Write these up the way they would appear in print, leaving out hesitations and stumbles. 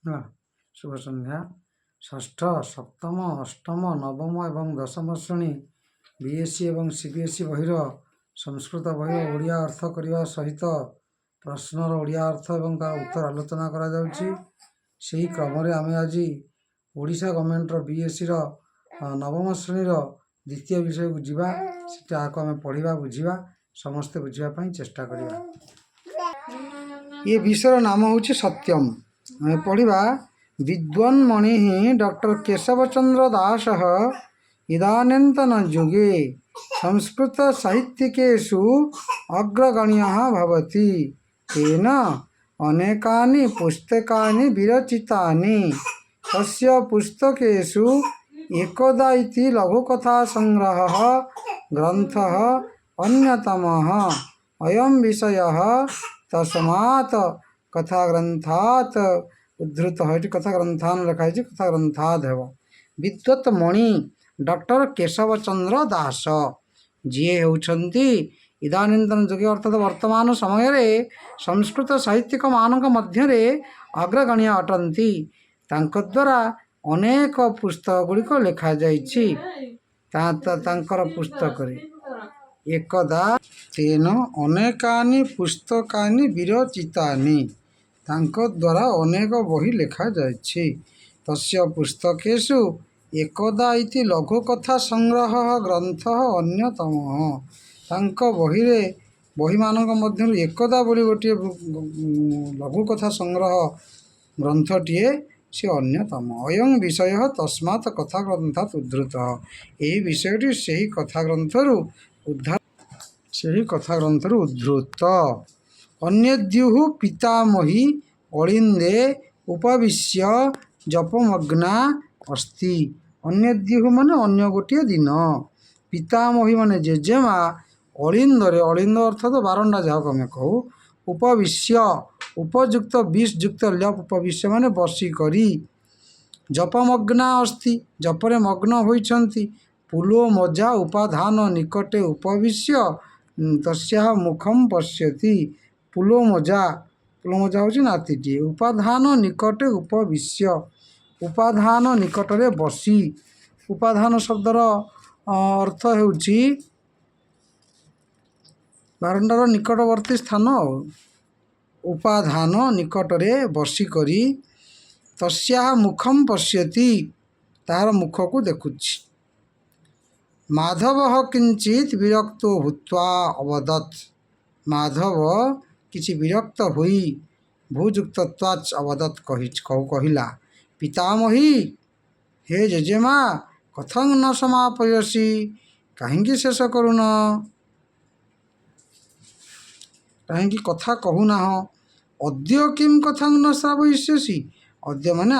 ହେଲା। शुभ संध्या। षष्ठ सप्तम अष्टम नवम एवं दशम श्रेणी बीएससी एवं सीबीएसई बहिर संस्कृत बहिर ओडिया अर्थ करने सहित प्रश्नर ओडिया अर्थ एवं तार उत्तर आलोचना करा जाउछि। सेही क्रम आम आज ओडिशा गवर्नमेंटर बीएससी नवम श्रेणीर द्वितीय विषय को जीवा सेटा आम पढ़ा बुझा समस्ते बुझापी चेष्टा करवा। ये विषय नाम हूँ सत्यम। पढ़ा विद्वान्मणि डॉक्टर केशवचंद्र दास इदानीन्तन युगे संस्कृत साहित्यिकेषु अग्रगण्यः भवति। तेन अनेकानि पुस्तकानि विरचितानि। तस्य पुस्तकेषु एकदा इति लघुकथासंग्रहः ग्रन्थः अन्यतमः। अयं विषयः तस्मात् कथाग्रन्थात् उद्धृत है। कथाग्रंथान लिखाई कथाग्रंथाद है। विद्वत्मणि डॉक्टर केशवचंद्र दास जी होउछंती इदानीन्तन युगे अर्थात वर्तमान समय संस्कृत साहित्यिक मानक मध्य अग्रगण्य अटंती। तांको द्वारा अनेक पुस्तक गुड़िक लिखा जाइछि। तांकर पुस्तक एकदा तेन अनेकानि पुस्तकानि विरचितानि। तांको द्वारा अनेक बही लिखा जाइछि। तस्य पुस्तकेषु एकदा इति लघुकथा संग्रह ग्रंथः अन्यतमः। तांको बही मानक मध्य एकदा बोली गोटे लघुकथा संग्रह ग्रंथटीए से अन्यतम। अयं विषय तस्मात् कथा ग्रंथात् उद्धृत। यही विषयटी सही कथा ग्रंथरु उद्धृत। अन्यद्युः पितामही अलिंदे उपविश्य जपमग्ना अस्ति। अन्यद्युः माने अन्य गोटे दिन। पितामही माने जेजेमा अलिंदरे अलिंद अर्थात बारंडा जहाँ आम कहू उपविश्य उपयुक्त विष युक्त लप उपविश्य माने बसी करी जपमग्ना अस्ति जपरे मग्न होइछन्ति। पुलो मजा उपाधान निकटे उपविश्य तस्याः मुखम पश्यति। पुलो मजा हूँ नातीटी। उपाधान निकटे उपविश्य उपाधान निकटरे बसी। उपाधान शब्दर अर्थ होउछि बारंडार निकटवर्ती स्थान। उपाधान निकटरे बसी करी तस्याः मुखम पश्यति तार मुख को देखुछि। माधव किंचित विरक्तो भूत्वा अवदत्। माधव किछि विरक्त हुई भूजुक्तत्वाच अवदत् कहिला पितामही हे जेजेमा कथं न समापयसि कहीं शेष करुन कहीं कथा कहूना। अद्य किं कथं न श्रावयिष्यसि। अद्य माने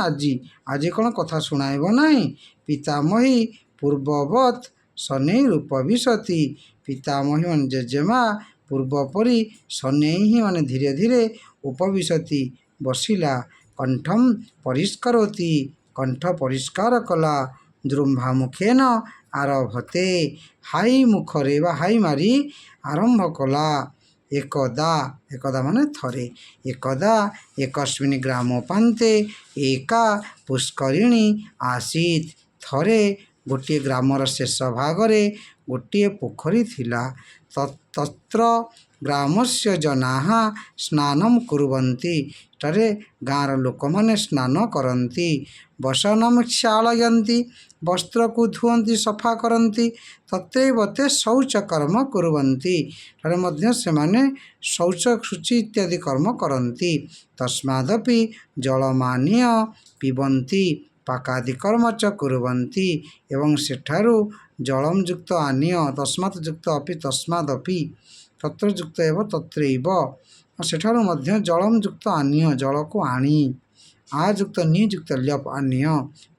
आज कौन कथा शुणाइब नहीं। पितामही पूर्ववत् शनैरुपविशति। पितामही मान जेजेमा पूर्वपरी शनैः माने धीरे धीरे उपविशति बसिला। कंठम परिष्करोति कंठ परिष्कार कला। जृंभा मुखेन आरभते हाई मुखरे बा हाई मारी आरंभ कला। एकदा माने थरे। एकदा एकस्मिन् ग्रामोपान्ते एका पुष्करिणी आसीत्। थरे गोटे ग्रामर शेष भागरे गोटे पोखरी थिला। तत्र ग्रामस्य जनाः स्नानं कुर्वन्ति। तरे गाँर लोक माने स्नान करन्ति। वसनं क्षालयन्ति वस्त्र को धुअन्ति सफा करन्ति। तत्रैव ते शौचकर्म कुर्वन्ति। तरे मध्य से माने शौच शुचि इत्यादि कर्म करन्ति। तस्मादपि जलमानीय पिबन्ति पाकादि कर्म च कुर्वन्ति। एवं सेठारु जलम युक्त आनीय तस्मात् युक्त अपि तस्मादपि तत्र युक्त एव तत्रैव सेठारु मध्य जलम युक्त आनीय जल को आनी आयुक्त नियुक्त ल्यप आनीय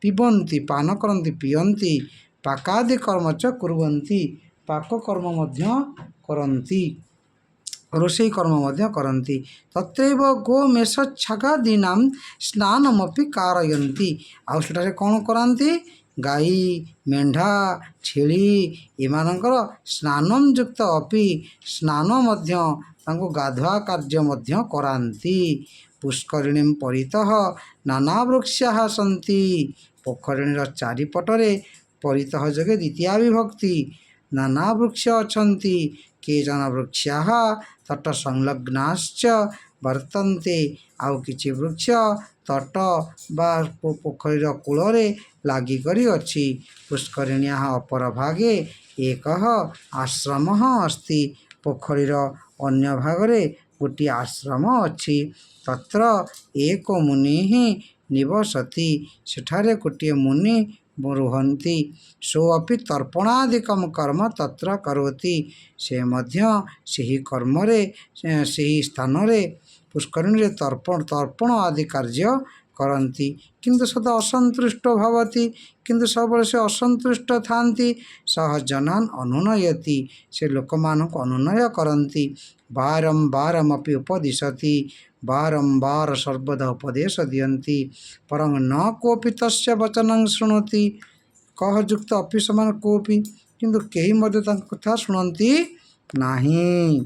पिबन्ति पान करन्ति पियन्ति पाकादि कर्म च कुर्वन्ति पाक कर्म मध्य करन्ति रोषेई कर्म मध्य करन्ति। तत्रैव गोमेषच्छागादीनां स्नानमपि कारयन्ति। आउ सेठारे कौन करान्ति गाई मेंढा छेली एमानकर स्नानम युक्त अपि स्नान मध्य तांको गाधुआ कार्य मध्य करान्ति। पुष्करिणीं परितः नाना वृक्षाः सन्ति। पोखरिणीर चारिपटरे परितः जोगे द्वितीया विभक्ति नाना वृक्ष अछन्ति। केचन वृक्षाः तट संलग्नाश्च वर्तन्ते। आउ किछि वृक्ष तट बा पोखरीर कूଳରେ लागिकरी अछि। पुष्करिण्याः अपर भागे एकः आश्रमः अस्ति। पोखरीर अन्य भागरे गोटिए आश्रम अछि। तत्र एक मुनिः निवसति। सेठारे गोटिए मुनि रुहन्ति। सोऽपि तर्पणादिकं कर्म तत्र करोति। से मध्य ସେହି कर्मरे ସେହି स्थानरे पुष्करिणीरे तर्पण आदि कार्य करन्ति। किंतु सदा असंतुष्ट भवति। किंतु सबले से असंतुष्ट थांती। सह जनान् अनुनयति। से लोकमानଙ୍କୁ अनुनय करन्ति। बारम्बारमपि उपदिशति। बारंबार सर्वदा उपदेश दियन्ति। परं न कोऽपि तस्य वचनं शृणोति। कह युक्त अपि समान कोऽपि किंतु केही ମଧ୍ୟ ताଙ୍କ କଥା ଶୁଣନ୍ତି ନାହିଁ।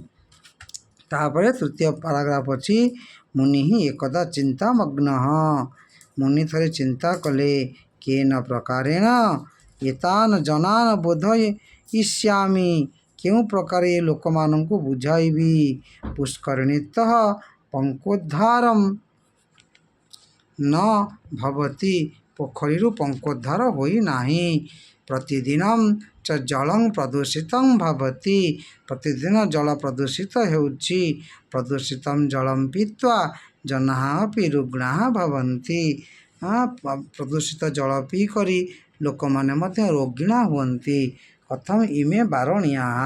तापरे तृतीय पाराग्राफ अछि। मुनि एकदा चिंतामग्नः। मुनि थरे चिंता कले केन प्रकारेण एतान् जनान् बोधयिष्यामि। केउं प्रकार ए लोकमानଙ୍କୁ बुझाइबि। पुष्करिणीतः पंकोद्धारं न भवति। पोखरीरु पंकोद्धार होई नाही। प्रतिदिनं च जलं प्रदूषितं भवति। प्रतिदिन जल प्रदूषित हेउछि। प्रदूषितं जलं पीत्वा जनाः अपि रुग्णाः भवन्ति। प्रदूषित जल पी करी लोकमाने मध्य रोगिणा हुअन्ति। कथम इमे बारणीयाः।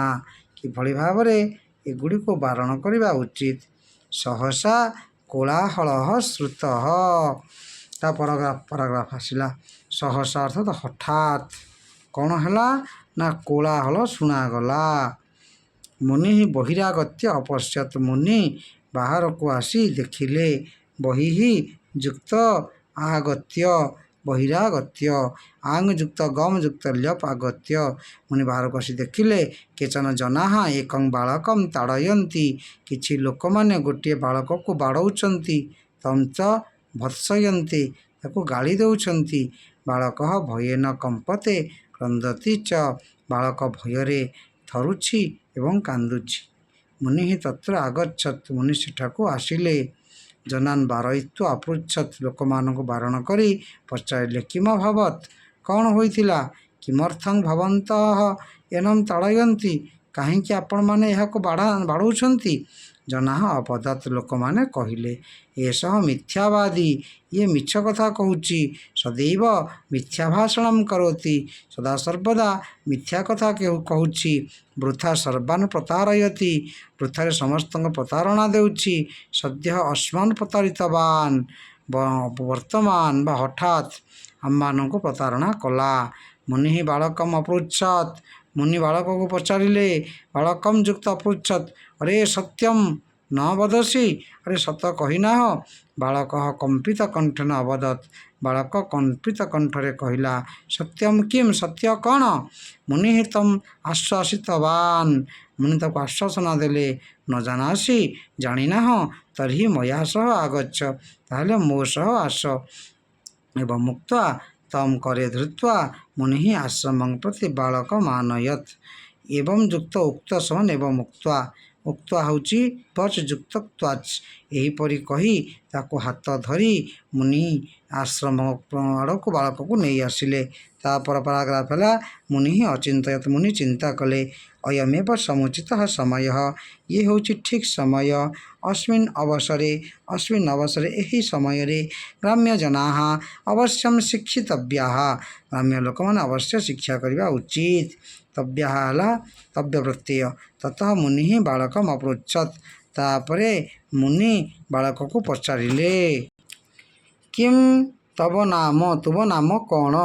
किभଳି भाବରେ एଗୁଡ଼ିକୁ ବାରଣ କରିବା ଉଚିତ। सहसा कोलाहलः श्रुतः। ता पाराग्राफ आसिला। सहसा अर्थात हठात कौन हैला ना कोलाहल शुणागला। मुनि बहिरागत्य अपश्यत। मुनि बाहर को आसी देखिले। बहिः युक्त आगत्य बहिरागत्य आंग युक्त गम युक्त ल्यप आगत्य। मुनि बाहर को आसी देखिले केचन जनाः एकं बालकं ताड़यन्ति। किछि लोकमाने गोटिए बालक को बाड़ौछन्ति। तं च भत्सयन्ति। ताको गाली देउछन्ति। बालकः भयेन कंपते क्रन्दति च। बालक भୟରେ थरुछि एवं कान्दुछि। मुनि तत्र आगच्छत्। मुनि सेठाको आसिले। जनान् बारयित्वा अपृच्छत्। लोकमानଙ୍କୁ बारण करी पचारिले किमभवत् कौन होइथिला। किमर्थं भवन्तः एनं ताड़यन्ति। काहींकि आपण माने एहाको बाड़ौछन्ति। जनाः अपदत्। लोकमाने कहिले एषः मिथ्यावादी। ये मिछ कथा कहूछि। सदैव मिथ्या भाषणं करोति। सदा सर्वदा मिथ्या कथा कहूछि। वृथा सर्वान् प्रतारयति। वृथारे समस्तଙ୍କ प्रतारणा देउछि। सद्य अस्मान् प्रतारितवान्। वर्तमान बा हठात आमମାନଙ୍କୁ प्रतारणा कला। मुनि बालकम् अपृच्छत्। मुनि बालक को पचारिले। बालकं युक्त अपृच्छत्। अरे सत्यं न वदसि। अरे सत कहिनाह। बालकः कंपित कंठेन अवदत्। बालक कंपित कंठरे कहिला सत्यं किं सत्य कौन। मुनि तम आश्वासितवान्। मुनि ताको आश्वासना देले न जानासि जानिनाह तर्हि मया सह आगच्छ। ताहले मो सह आस। एवं मुक्त्वा तम करे धृत्वा मुनि आश्रमं प्रति बालकम् आनयत्। एवं युक्त उक्त समान एवं मुक्त्वा उक्त्वा होची त्वच युक्त त्वाच। एहीपरि कही ताको हाथ धरी मुनि आश्रम आड़क बालक को नहीं आसिले। तापर पाराग्राफ है मुनि अचिंतयत। मुनि चिंता कले अयमेव समुचित समय। ये हूँ ठीक समय। अस्मिन् अवसरे यही समय ग्राम्य जनाः अवश्यम शिक्षितव्याः। ग्राम्य लोक मैंने अवश्य शिक्षा करने उचित। तव्याः है तव्य प्रत्यय। ततः मुनि बालकम् अपृच्छत्। तापरे मुनि बालक को पचारिले किं तव नाम। तुम नाम कौन।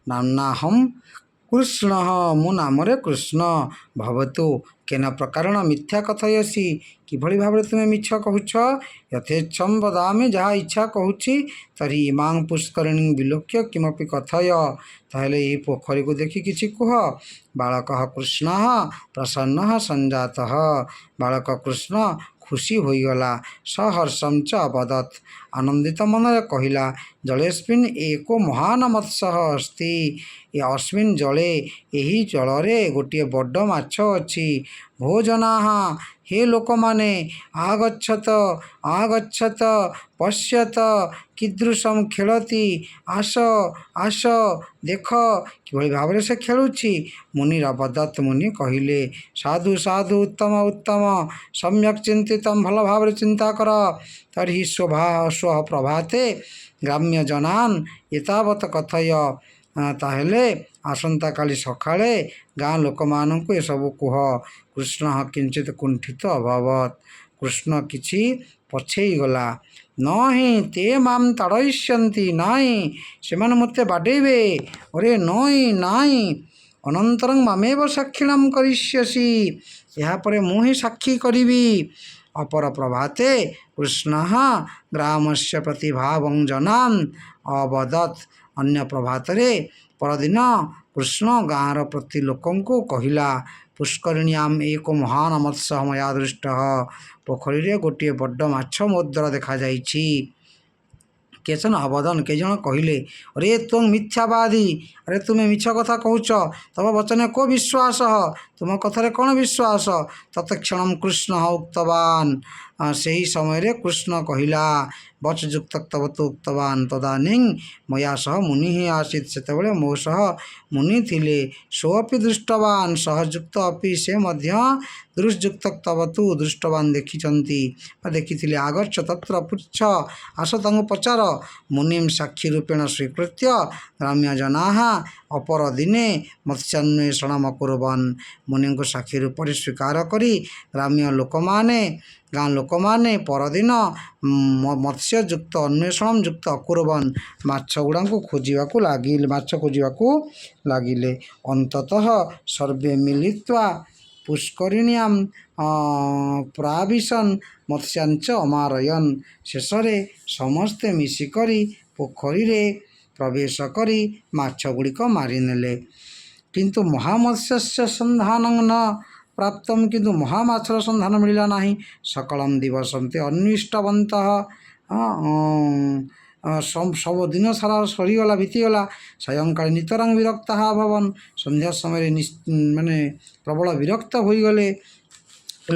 नाम्नाहं कृष्ण। मो नाम रे कृष्ण। भवतु केन प्रकारेण मिथ्या कथयसि। किभଳି भाବରେ तुमे मिछ कहूछ। यथेच्छं वदामि जहाँ इच्छा कहूछि। तर्हि इमां पुष्करिणीं विलोक्य किमपि कथय। ताहले एही पोखरी को देखि किछि कुह। बालकः कृष्णः प्रसन्नः सञ्जातः। बालक कृष्ण ଖୁସି ହୋଇଗଲା। ସହର୍ଷଂ च ଅବଦତ୍, ଆନନ୍ଦିତ ମନରେ କହିଲା, ଜଳେସ୍ମିନ୍ एको ମହାନ ମତ୍ସ୍ୟଃ ଅସ୍ତି, ଅସ୍ମିନ୍ ଜଳେ, ଏହି ଜଳରେ ଗୋଟିଏ ବଡ଼ ମାଛ ଅଛି। ଭୋଜନାଃ, ହେ ଲୋକମାନେ, ଆଗଚ୍ଛତ ଆଗଚ୍ଛତ ପଶ୍ୟତ କୀଦୃଶଂ ଖେଳତି, ଆସ ଆସ ଦେଖ କିଭଳି ଭାବରେ ସେ ଖେଳୁଛି। ମୁନିରବଦତ୍, ମୁନି କହିଲେ, ସାଧୁ ସାଧୁ, ଉତ୍ତମ ଉତ୍ତମ, ସମ୍ୟକ୍ ଚିନ୍ତିତମ୍, ଭଲ ଭାବରେ ଚିନ୍ତା କର। ତର୍ହି ଶ୍ଵଃ ପ୍ରଭାତେ ଗ୍ରାମ୍ୟଜନାନ୍ ଏତାବତ୍ କଥୟ, ତାହେଲେ ଆସନ୍ତାକାଲି ସକାଳେ ଗାଁ ଲୋକମାନଙ୍କୁ ଏସବୁ କୁହ। କୃଷ୍ଣ କିଞ୍ଚିତ୍ କୁଣ୍ଠିତ ଅଭବତ୍, କୃଷ୍ଣ କିଛି ପଛେଇଗଲା। ନ ହିଁ તે ମାମ୍ ତାଡ଼ୟିଷ୍ୟନ୍ତି, ନାହିଁ ସେମାନେ ମୋତେ ବାଡ଼େଇବେ। ଅରେ ନଇଁ ନାହିଁ, ଅନନ୍ତରଂ ମାମେବ ସାକ୍ଷିଣାଂ କରିଷ୍ୟସି, ଏହାପରେ ମୁଁ ହିଁ ସାକ୍ଷୀ କରିବି। ଅପର ପ୍ରଭାତେ କୃଷ୍ଣଃ ଗ୍ରାମସ୍ୟ ପ୍ରତିଭାବଂ ଜନାନ୍ ଅବଦତ୍, ଅନ୍ୟ ପ୍ରଭାତରେ ପରଦିନ କୃଷ୍ଣ ଗାଁର ପ୍ରତି ଲୋକଙ୍କୁ କହିଲା, ପୁଷ୍କରିଣ୍ୟାମ୍ एको ମହାନ ମତ୍ସ୍ୟଃ ମୟା ଦୃଷ୍ଟଃ, ପୋଖରୀରେ ଗୋଟିଏ ବଡ଼ ମାଛ ମୋ ଦ୍ୱାରା ଦେଖାଯାଇଛି। କେଚନ ଅବଦନ୍, କେଜଣ କହିଲେ, ଅରେ ତ୍ୱଂ ମିଥ୍ୟାବାଦୀ, ଆରେ ତୁମେ ମିଛ କଥା କହୁଛ। ତବ ବଚନେ କୋ ବିଶ୍ୱାସଃ, ତୁମ କଥାରେ କ'ଣ ବିଶ୍ୱାସ। ତତ୍କ୍ଷଣଂ କୃଷ୍ଣଃ ଉକ୍ତବାନ୍, ସେହି ସମୟରେ କୃଷ୍ଣ କହିଲା, ବଚ୍ ଯୁକ୍ତ ତବ ତୁ ଉକ୍ତବାନ୍ ତଦାନୀଂ ମୟା ସହ ମୁନିଃ ଆସୀତ୍, ସେତେବେଳେ ମୋ ସହ ମୁନି ଥିଲେ। ସୋऽପି ଦୃଷ୍ଟବାନ୍, ସହଯୁକ୍ତ ଅପି, ସେ ମଧ୍ୟ ଦୃଶ୍ଯୁକ୍ତ ତବ ତୁ, ଦୃଷ୍ଟବାନ୍ ଦେଖିଛନ୍ତି ବା ଦେଖିଥିଲେ। ଆଗଚ୍ଛ ତତ୍ର ପୃଚ୍ଛ, ଆସ ତାଙ୍କୁ ପଚାର। ମୁନିଂ ସାକ୍ଷୀ ରୂପେଣ ସ୍ୱୀକୃତ୍ୟ ଗ୍ରାମ୍ୟଜନାଃ ଅପରଦିନେ ମତ୍ସ୍ୟାନ୍ୱେଷଣମ୍ ଅକୁର୍ବନ୍, ମୁନିଙ୍କୁ ସାକ୍ଷୀ ରୂପରେ ସ୍ୱୀକାର କରି ଗ୍ରାମ୍ୟ ଲୋକମାନେ ଗାଁ ଲୋକମାନେ ପରଦିନ ମତ୍ସ୍ୟଯୁକ୍ତ ଅନ୍ୱେଷଣମ୍ ଯୁକ୍ତ ଅକୁର୍ବନ୍, ମାଛ ଗୁଡ଼ାଙ୍କୁ ଖୋଜିବାକୁ ଲାଗିଲେ। ଅନ୍ତତଃ ସର୍ବେ ମିଳିତ୍ୱା ପୁଷ୍କରିଣ୍ୟାମ୍ ପ୍ରାବିଶନ୍ ମତ୍ସ୍ୟାଞ୍ଚ ଅମାରୟନ୍, ଶେଷରେ ସମସ୍ତେ ମିଶିକରି ପୋଖରୀରେ ପ୍ରବେଶ କରି ମାଛ ଗୁଡ଼ିକ ମାରିନେଲେ। କିନ୍ତୁ ମହାମତ୍ସ୍ୟସ୍ୟ ସନ୍ଧାନଂ ନ ପ୍ରାପ୍ତମ୍, କିନ୍ତୁ ମହାମାଛର ସନ୍ଧାନ ମିଳିଲା ନାହିଁ। ସକଳଂ ଦିବସଂ te ଅନ୍ୱିଷ୍ଟବନ୍ତଃ, ସବୁ ଦିନ ସାରା ସରିଗଲା, ବିତିଗଲା। ସାୟଂକାଳେ ନିତରାଂ ବିରକ୍ତାଃ ଅଭବନ୍, ସନ୍ଧ୍ୟା ସମୟରେ ମାନେ ପ୍ରବଳ ବିରକ୍ତ ହୋଇଗଲେ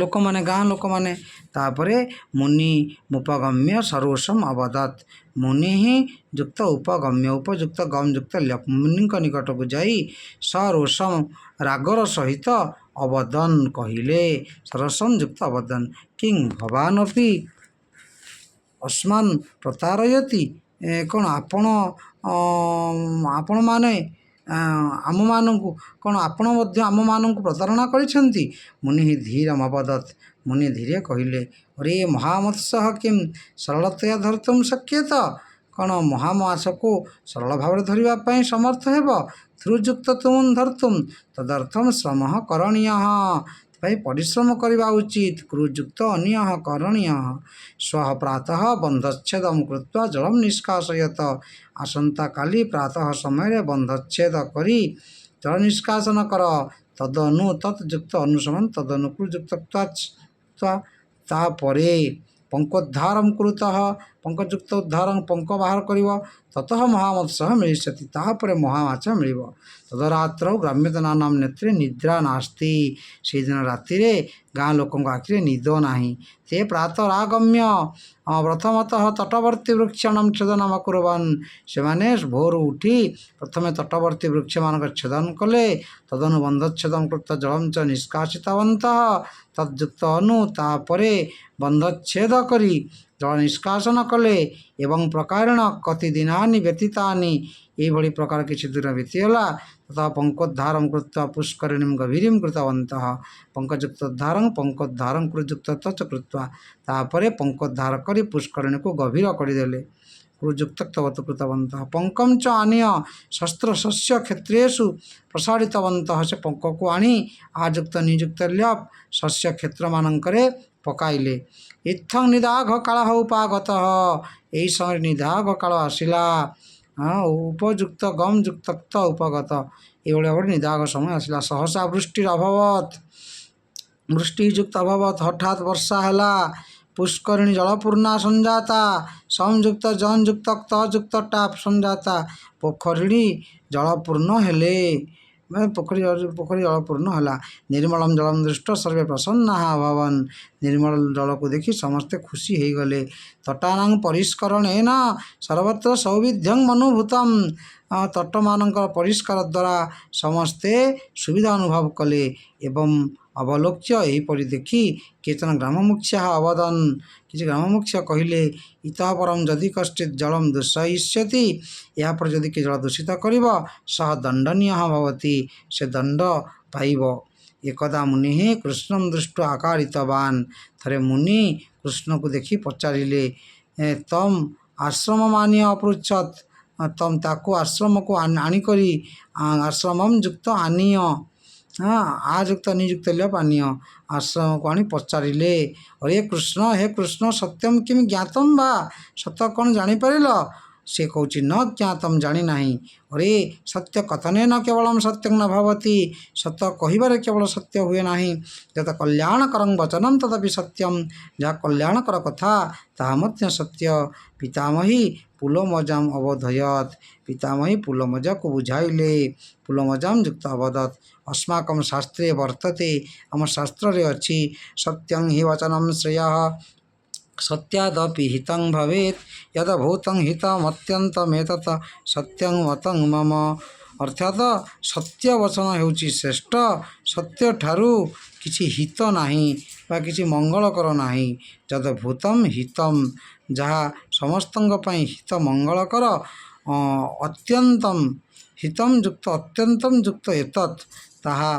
ଲୋକମାନେ, ଗାଁ ଲୋକମାନେ। ତାପରେ ମୁନି ଉପଗମ୍ୟ ସରୋଷମ୍ ଅବଦତ୍, ମୁନି ହିଁ ଯୁକ୍ତ ଉପଗମ୍ୟ, ଉପଯୁକ୍ତ ଗମ୍ ଯୁକ୍ତ ଲ୍ୟପ୍, ମୁନିଙ୍କ ନିକଟକୁ ଯାଇ ସରୋଷମ୍, ରାଗର ସହିତ ଅବଦନ୍ କହିଲେ, ସରସମ୍ ଯୁକ୍ତ ଅବଦନ୍, କିଂ ଭବାନପି ଅସ୍ମାନ୍ ପ୍ରତାରୟତି, କ'ଣ ଆପଣମାନେ ଆମମାନଙ୍କୁ, କ'ଣ ଆପଣ ମଧ୍ୟ ଆମମାନଙ୍କୁ ପ୍ରତାରଣା କରିଛନ୍ତି। ମୁନି ଧୀରମ୍ ଅବଦତ୍, ମୁନି ଧୀରେ କହିଲେ, ଅରେ ମହାମତ୍ସ୍ୟଃ କିଂ ସରଳତୟା ଧର୍ତ୍ତୁଂ ଶକ୍ୟେତ, କ'ଣ ମହାମାଛକୁ ସରଳ ଭାବରେ ଧରିବା ପାଇଁ ସମର୍ଥ ହେବ। ଧ୍ରୁଯୁକ୍ତ ତୁମୁନ୍ ଧର୍ତ୍ତୁମ୍ ତଦର୍ଥଂ ଶ୍ରମଃ କରଣୀୟଃ, ପାଇଁ ପରିଶ୍ରମ କରିବା ଉଚିତ। କୃଯୁକ୍ତ ଅନିୟଃ କରଣୀୟଃ। ଶ୍ଵଃ ପ୍ରାତଃ ବନ୍ଧଚ୍ଛେଦଂ କୃତ୍ୱା ଜଳଂ ନିଷ୍କାସୟତ, ଆସନ୍ତାକାଲି ପ୍ରାତଃ ସମୟରେ ବନ୍ଧଚ୍ଛେଦ କରି ଜଳ ନିଷ୍କାସନ କର। ତଦନୁ ତତ୍ ଯୁକ୍ତ ଅନୁସମନ ତଦନୁ କୃଯୁକ୍ତ ତ୍ୱା, ତାପରେ ପଙ୍କୋଦ୍ଧାରଂ କୁରୁତଃ, ପଙ୍କଯୁକ୍ତ ଉଦ୍ଧାରଂ, ପଙ୍କ ବାହାର କରିବ। ତତଃ ମହାମତ୍ସ୍ୟଃ ମିଳିଷ୍ୟତି, ତାପରେ ମହାମାଛ ମିଳିବ। ତଦରାତ୍ରौ ଗ୍ରାମ୍ୟଜନାନାଂ ନେତ୍ରେ ନିଦ୍ରା ନାସ୍ତି, ସେହିଦିନ ରାତିରେ ଗାଁ ଲୋକଙ୍କ ଆଖିରେ ନିଦ ନାହିଁ। ସେ ପ୍ରାତରାଗମ୍ୟ ପ୍ରଥମତଃ ତଟବର୍ତ୍ତୀ ବୃକ୍ଷାଣାଂ ଚ୍ଛେଦନମ୍ ଅକୁର୍ବନ୍, ସେମାନେ ଭୋରୁ ଉଠି ପ୍ରଥମେ ତଟବର୍ତ୍ତୀ ବୃକ୍ଷମାନଙ୍କ ଚ୍ଛେଦନ କଲେ। ତଦନୁ ବନ୍ଧଚ୍ଛେଦଂ କୃତ୍ୱା ଜଳଂ ଚ ନିଷ୍କାସିତବନ୍ତଃ ତଦ୍ଯୁକ୍ତ ଅନୁ, ତାପରେ ବନ୍ଧଚ୍ଛେଦ କରି ଜଳ ନିଷ୍କାସନ କଲେ। ଏବଂ ପ୍ରକାରେଣ କତି ଦିନାନି ବ୍ୟତୀତାନି, ଏହିଭଳି ପ୍ରକାର କିଛି ଦିନ ବିତିଗଲା। ତତଃ ପଙ୍କୋଦ୍ଧାରଂ କୃତ୍ୱା ପୁଷ୍କରିଣୀଂ ଗଭୀରୀଂ କୃତବନ୍ତଃ, ପଙ୍କଯୁକ୍ତ ଉଦ୍ଧାରଂ ପଙ୍କୋଦ୍ଧାରଂ କୃଯୁକ୍ତ ତଚ କୃତ୍ୱା, ତାପରେ ପଙ୍କୋଦ୍ଧାର କରି ପୁଷ୍କରିଣୀକୁ ଗଭୀର କରିଦେଲେ। କୃଯୁକ୍ତ ତବତୁ କୃତବନ୍ତଃ ପଙ୍କଂ ଚ ଆନୀୟ ଶସ୍ତ୍ର ଶସ୍ୟ କ୍ଷେତ୍ରେଷୁ ପ୍ରସାରିତବନ୍ତଃ, ସେ ପଙ୍କକୁ ଆଣି ଆଯୁକ୍ତ ନିଯୁକ୍ତ ଲ୍ୟପ୍ ଶସ୍ୟ କ୍ଷେତ୍ରମାନଙ୍କରେ ପକାଇଲେ। ଇତ୍ଥଂ ନିଦାଘ କାଳଃ ଉପାଗତଃ, ଏହି ସମୟରେ ନିଦାଘ କାଳ ଆସିଲା। ଉପଯୁକ୍ତ ଗମ୍ ଯୁକ୍ତ କ୍ତ ଉପଗତ, ଏଇଭଳି ଭାବରେ ନିଦାଘ ସମୟ ଆସିଲା। ସହସା ବୃଷ୍ଟିର ଅଭବତ୍, ବୃଷ୍ଟିଯୁକ୍ତ ଅଭବତ୍ ହଠାତ୍ ବର୍ଷା ହେଲା। ପୁଷ୍କରିଣୀ ଜଳପୂର୍ଣ୍ଣା ସଞ୍ଜାତା। ସଂଯୁକ୍ତ ଯଂଯୁକ୍ତ କ୍ତଯୁକ୍ତ ଟାପ୍ ସଞ୍ଜାତା। ପୋଖରୀଟି ଜଳପୂର୍ଣ୍ଣ ହେଲେ, ପୋଖରୀ ଜଳପୂର୍ଣ୍ଣ ହେଲା। ନିର୍ମଳଂ ଜଳଂ ଦୃଷ୍ଟ ସର୍ବେ ପ୍ରସନ୍ନାଃ ଅଭବନ୍। ନିର୍ମଳ ଜଳକୁ ଦେଖି ସମସ୍ତେ ଖୁସି ହୋଇଗଲେ। ତଟାନାଂ ପରିଷ୍କରଣେନ ସର୍ବତ୍ର ସୌବିଧ୍ୟଂ ମନୋଭୂତମ୍। ତଟମାନଙ୍କର ପରିଷ୍କାର ଦ୍ୱାରା ସମସ୍ତେ ସୁବିଧା ଅନୁଭବ କଲେ। ଏବଂ ଅବଲୋକ୍ୟ ଏହିପରି ଦେଖି କେଚନ ଗ୍ରାମମୁଖ୍ୟାଃ ଅବଦନ୍। କିଛି ଗ୍ରାମମୁଖ୍ୟ କହିଲେ, ଇତଃ ପରଂ ଯଦି କଶ୍ଚିତ୍ ଜଳଂ ଦୂଷୟିଷ୍ୟତି, ଏହାପରେ ଯଦି କିଏ ଜଳ ଦୂଷିତ କରିବ, ସହ ଦଣ୍ଡନୀୟଃ ଭବତି, ସେ ଦଣ୍ଡ ପାଇବ। ଏକଦା ମୁନିଃ କୃଷ୍ଣଂ ଦୃଷ୍ଟ୍ୱା ଅକାରିତବାନ୍। ଥରେ ମୁନି କୃଷ୍ଣକୁ ଦେଖି ପଚାରିଲେ, ତମ୍ ଆଶ୍ରମମାନିୟ ଅପୃଚ୍ଛତ୍। ତାକୁ ଆଶ୍ରମକୁ ଆଣିକରି, ଆଶ୍ରମଂ ଯୁକ୍ତ ଆନୀୟ, ଯୁକ୍ତ ନିଯୁକ୍ତ ପାନୀୟ, ଆଶ୍ରମକୁ ଆଣି ପଚାରିଲେ, ହରେ କୃଷ୍ଣ, ହେ କୃଷ୍ଣ, ସତ୍ୟଂ କିମ୍ ଜ୍ଞାତଂ ବା? ସତ କ'ଣ ଜାଣିପାରିଲ? ସେ କହୁଛି, ନ ଜ୍ଞାତଂ, ଜାଣିନାହିଁ। ଅରେ ସତ୍ୟ କଥନେନ କେବଳଂ ସତ୍ୟଂ ନ ଭବତି। ସତ କହିବାରେ କେବଳ ସତ୍ୟ ହୁଏ ନାହିଁ। ଯତ କଲ୍ୟାଣକରଂ ବଚନଂ ତଦପି ସତ୍ୟଂ। ଯାହା କଲ୍ୟାଣକର କଥା ତାହା ମଧ୍ୟ ସତ୍ୟ। ପିତାମହୀ ପୁଲମଜାମ୍ ଅବୋଧୟତ୍। ପିତାମହୀ ପୁଲମଜାକୁ ବୁଝାଇଲେ। ପୁଲମଜାମ୍ ଯୁକ୍ତ ଅବଦତ୍। अस्माकं शास्त्रे वर्तते, ଆମ ଶାସ୍ତ୍ରରେ ଅଛି, ସତ୍ୟଂ ହି ବଚନଂ ଶ୍ରେୟଃ ସତ୍ୟାଦପି ହିତଂ ଭବେତ୍ ଯଦଭୂତଂ ହିତମତ୍ୟନ୍ତମେତତ୍ ସତ୍ୟଂ ମତଂ ମମ। ଅର୍ଥାତ ସତ୍ୟ ବଚନ ହେଉଛି ଶ୍ରେଷ୍ଠ। ସତ୍ୟଠାରୁ କିଛି ହିତ ନାହିଁ ବା କିଛି ମଙ୍ଗଳକର ନାହିଁ। ଯଦଭୂତଂ ହିତମ୍, ଯାହା ସମସ୍ତଙ୍କ ପାଇଁ ହିତ ମଙ୍ଗଳକର। ଅତ୍ୟନ୍ତମ୍ ହିତଂ ଯୁକ୍ତ ଅତ୍ୟନ୍ତମ୍ ଯୁକ୍ତ ଏତତ୍, ତାହା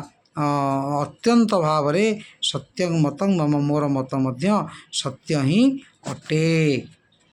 ଅତ୍ୟନ୍ତ ଭାବରେ ସତ୍ୟଂ ମତଂ ମମ, ମୋର ମତ ମଧ୍ୟ ସତ୍ୟ ହିଁ ଅଟେ।